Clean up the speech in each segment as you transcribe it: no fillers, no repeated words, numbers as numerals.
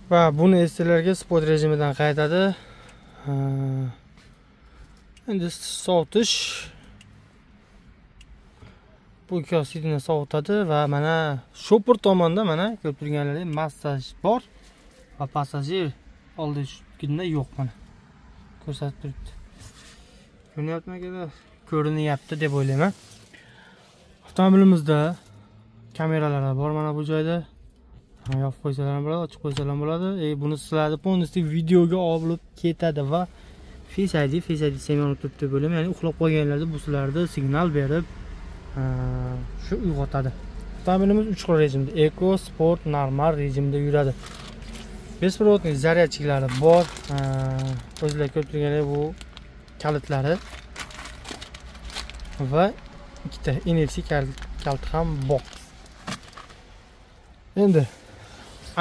Va buni eslarga sport rejimidan qaytadi. Endi sovutish bu kositini sovutadi va mana shopir tomonda mana ko'rib turganlaringiz massaj bor va passajir oldingida yo'q, mana ko'rsatib turibdi. Ko'ryaptimi akalar? Ko'rinyapti deb o'ylayman. Avtomobilimizda kameralar bor mana bu joyda. Yopib qo'ysalar ham bo'ladi, ochib qo'ysalar ham bo'ladi. Buni sizlarni polностью videoga olib ketadi va Face ID semyon o'tibdi deb o'ylayman. Ya'ni uxlab qolganlarda bu sizlarga signal berib shu uyg'otadi. Avtomobilimiz 3 xil rejimda: Eco, Sport, Normal rejimda yuradi. Besprovodniy zaryadchiklari bor. O'zingizlar ko'rib turganlar bu kalitlari va ikkita NFC kaliti ham bor. Endi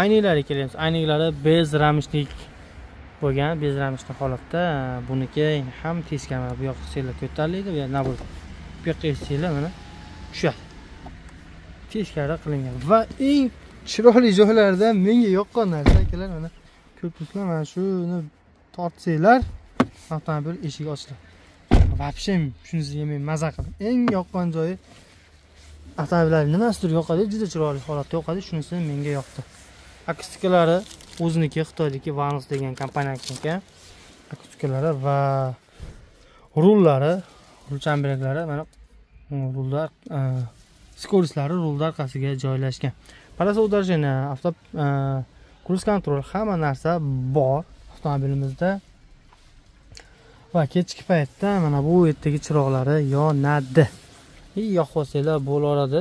ayniklari kelamiz. Ayniklari bez ramishlik bo'lgan, bez ramishli holatda. Buniki ham teskari, bu yoqqa singlar ko'tariladi va nabur bu yoqqa singlar mana tushadi. Teskari qilingan va eng chiroyli joylardan menga yoqqan narsa akalar, mana ko'priklar mana shuni tortsanglar avtomobil eshigi ochiladi. Вообще shunisiga men maza qildim. Eng yoqqan joyi avtomobillar nimasidir yoqadi, juda chiroyli holatda yoqadi, shunisi menga yoqdi. Akustikalari o'ziniki, Xitoydagi Vanus degan kompaniyaniki akustikalari va rullari, rul chamberaklari, mana rullar skoroslari rullar orqasiga joylashgan. Parasa udajeni, avto kruz kontrol, hamma narsa bor avtomobilimizda. Va kechki paytda mana bu yerdagi chiroqlari yonadi. Yoqib olsanglar bo'laveradi,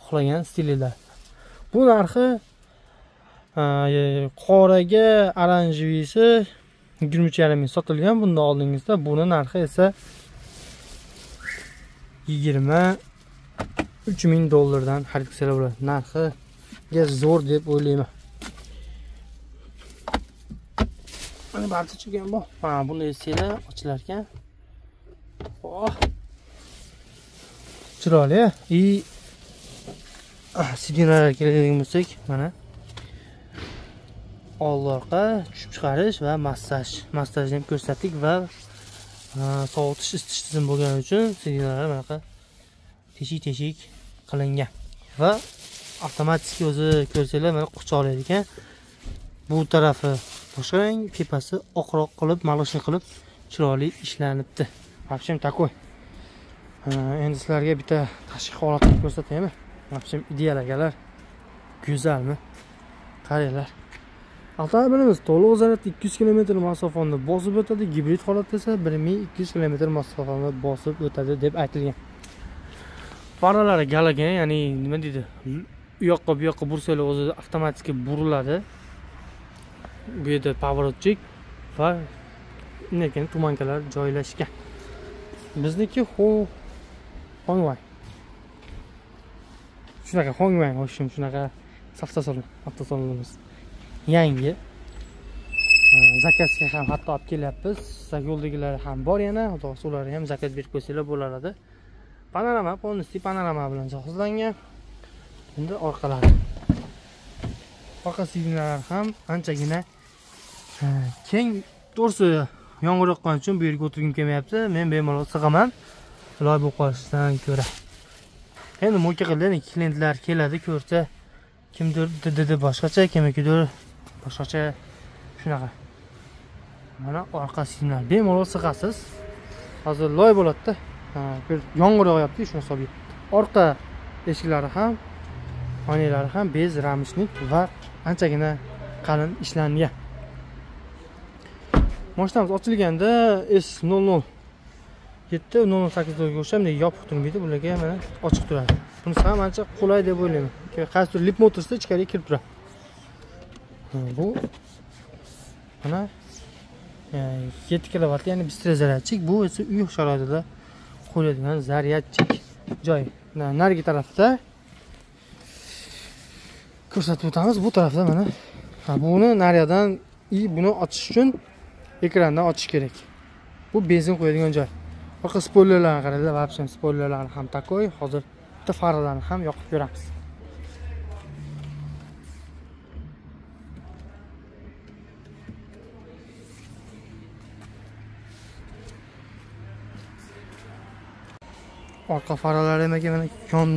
xohlagan stilida. Bu narxi qoraga oranjevisi 23,5 ming sotilgan. Bundan oldingizda buni narxi esa $23 ming dan xarid qilsalar bo'ladi. Narxiga zo'r deb o'ylayman. Mana barcha chiqgan bu. Buni esinglar ochilar ekan. Chiroyli. Sidinalar keladigan bo'lsak, mana old-orqa tushib chiqarish va massajni ham ko'rsatdik va sovutish isitish tizimi bo'lgani uchun sidinalar bunaqa teshik qilingan va avtomatik o'zi ko'rsanglar mana quchoqlaydi ekan. Bu tarafi boshqa rang, tepasi oqroq qilib, malashni qilib chiroyli ishlanibdi. Вообще takoy. Endi sizlarga bitta tashqi holatni ko'rsataymi? Вообще ideal akalar. Go'zalmi? Qaranglar. Avtomobilimiz to'liq zaryad 200 km masofani bosib o'tadi, gibrid holatda esa 1200 km masofani bosib o'tadi deb aytilgan. Faralari galagan, ya'ni nima deydi? U yoqqa bu yoqqa bursanglar o'zi avtomatik buriladi. Bu yerda pavorotchik va lekin tumankalar joylashgan. Bizniki Hongway. Shunaqa Hongway, ho'shim shunaqa avtosalonimiz. Yangi. Zakazga ham hatto olib kelyapmiz. Yo'ldagilar ham bor yana, xudo ularga ham zakaz berib qo'ysanglar bo'laradi. Panorama, polностью panorama bilan jihozlangan. Endi orqalari. Orqa signallar ham anchagina keng, to'g'risi yomg'ir yoqqani uchun bu yerga o'tirgim kelmayapti. Men bemalol sig'aman. Loy bo'lib qolishdan ko'ra. Endi mo'ka qilgan klientlar keladi, ko'rsa kimdir dedi boshqacha, kimnikidir boshqacha shunaqa. Mana orqa signal bemalol sig'asiz. Hozir loy bo'ladi-da. Yomg'ir yog'yapti, shuni hisobga. Orqa eshiklari ham, oynalar ham bez ramishnik va anchagina qalin ishlangan. Mashinamiz ochilganda S00 708 ga o'xshamday yopiq turmaydi, bularga mana ochiq turadi. Bunisi ham ancha qulay deb o'ylayman. Qaysidir lip motorsda ichkariga kirib turadi. Bu mana 7 kW, ya'ni bistri zaryadchik. Bu esa uy sharoitida qo'yiladigan zaryadchik joy. Narigi tarafda ko'rsatib o'tamiz. Bu tarafda mana buni nariyadan buni ochish uchun ekrandan ochish kerak. Bu benzin qo'yadigan joy. Orqa spoilerlarni qaranglar, вообще spoilerlarni ham takoy. Hozir bitta faralarni ham yoqib ko'ramiz. orqa faralari ham mana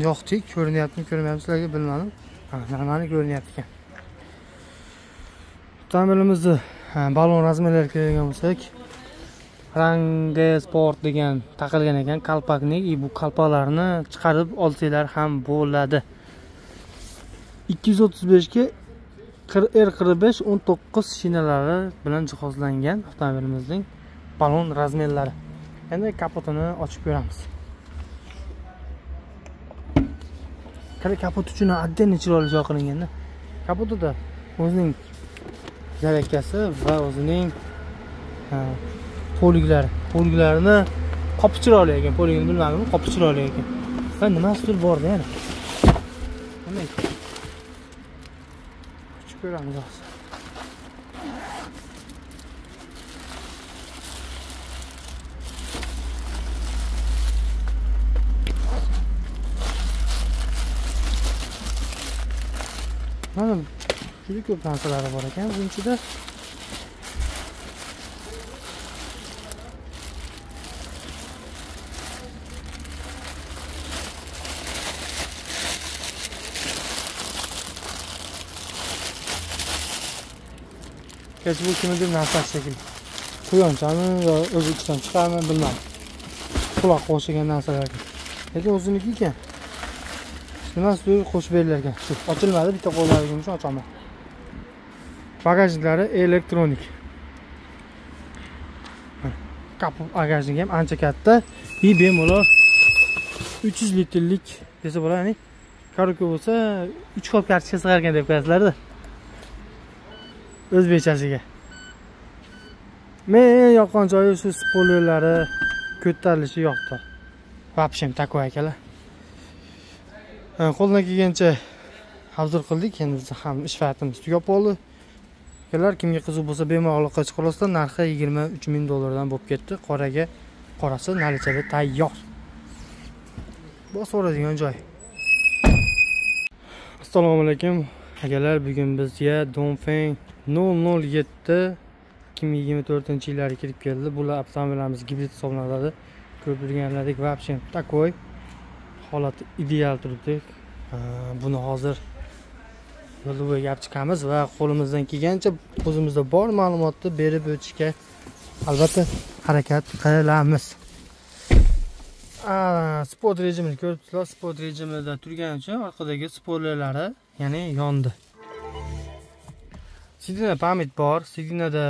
yoqdik, ko'rinyaptimi, ko'rinmayapti sizlarga bilmadim. Ha, normalniy ko'rinyapti ekan. Avtomobilimizni balon razmerlariga kelgan bo'lsak, Range Sport degan taqilgan ekan, qalpaknik. Bu qalpaklarni chiqarib olsanglar ham bo'ladi. 235 ga R45 19 shinalari bilan jihozlangan avtomobilimizning balon razmerlari. Endi kapotini ochib ko'ramiz. Kapot uchun отдельный chiroyli joy qilinganda, kapotida o'zining zaryadkasi va o'zining poliklarini qopi chiroyli ekan. Poligini bilmadim, qopi chiroyli ekan. Va nimasidir bor-da yana. Nima? Ochib ko'ramiz hozir. Mana juda ko'p narsalari bor ekan buning ichida. Kecha bu kimdir narsasi shekilli. Quyonchami yo o'zi ichidan chiqarmi bilmadim. Quloqqa o'xshagan narsalar ekan. Lekin o'ziniki ekan. Nimasidir qo'shib berilgan ekan. Shu ochilmadi, bitta qo'llarigim uchun ochaman. Bagajliklari elektronik. Kapot bagajligi ham ancha katta. Bemalol 300 litrlik desa bo'ladi, ya'ni karuka bo'lsa 3 xop kartochka sig'ar ekan deb qo'yasizlar-da. O'zbekchasiga. Men yoqqan joyi shu spoilerlari ko'tarilishi yoqdi. Vapshem takoy akalar. Qo'ldan kelgancha hazır qildik. Endi biz ham ish faoliyatimiz tugab qoldi. Akalar, kimga qiziq bo'lsa bemalol aloqa chiqarasizlar. Narxi $23,000 dan bo'lib ketdi. Qorasi nalichada tayyor. Bosib oladigan joy. Assalomu alaykum. Akalar, bugun bizga Dongfeng 007 2024-yillarga kirib keldi. Bular avtomobillarimiz gibrid hisoblanadi. Ko'rib turganlaridek vapshem takoy. Holati ideal turibdi. Buni hozir yo'lda bo'yab chiqamiz va qo'limizdan kelgancha o'zimizda bor ma'lumotni berib o'tishga albatta harakat qilamiz. Sport rejimini ko'ribsizlar. Sport rejimida turgani uchun orqadagi spoilerlari, ya'ni yondi. Sidina pamit bor, sidinada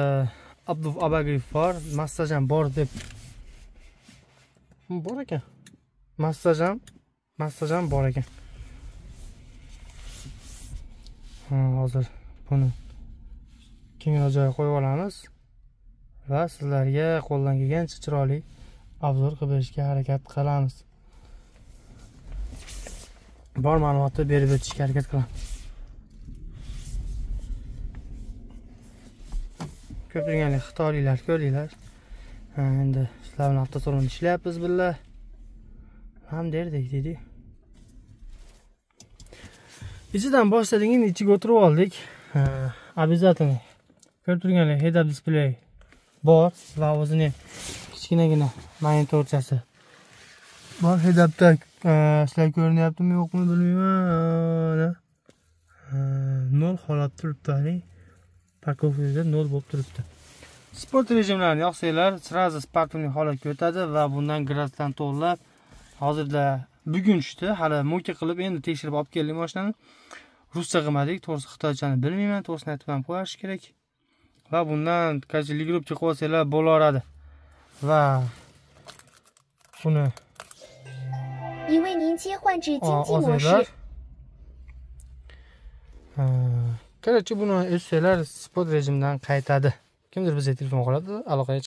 abagif bor, massaj ham bor deb bor ekan. Massaj ham bor ekan. Hozir buni kengroq joyga qo'yib olamiz va sizlarga qo'ldan kelgancha chiroyli obzor qilib berishga harakat qilamiz. Bor ma'lumotni berib o'tishga harakat qilamiz. Ko'p turganlar xitoyliklar ko'ringlar. Endi sizlar bilan avtosalonda ishlayapmiz billah. Ham derdik dedi. İçinden başladık, endi ichiga o'tirib oldik. Обязательно ko'rib turganlar head-up display bor va o'zining kichkinagina monitorchasi bor. Head-upda sizlar ko'rinyaptimi yo'qmi bilmayman. 0 holat turibdi. Parkovkada 0 bo'lib turibdi. Sport rejimlarini yoqsanglar, sразу sportli holatga o'tadi va bundan gradusdan to'g'rilab hozirda bugun tushdi. Hali mo'ka qilib endi tekshirib olib keldik mashinani. Ruscha qilmadik, to'g'risi xitoychani bilmayman, to'g'risini aytib ham qo'yish kerak. Va bundan qanchalik grupcha qo'ysanglar bo'laveradi. Va buni 因为您切换至经济模式。 Короче, buni eshitsalar sport rejimdan qaytadi. Kimdir bizga telefon qiladi, aloqaga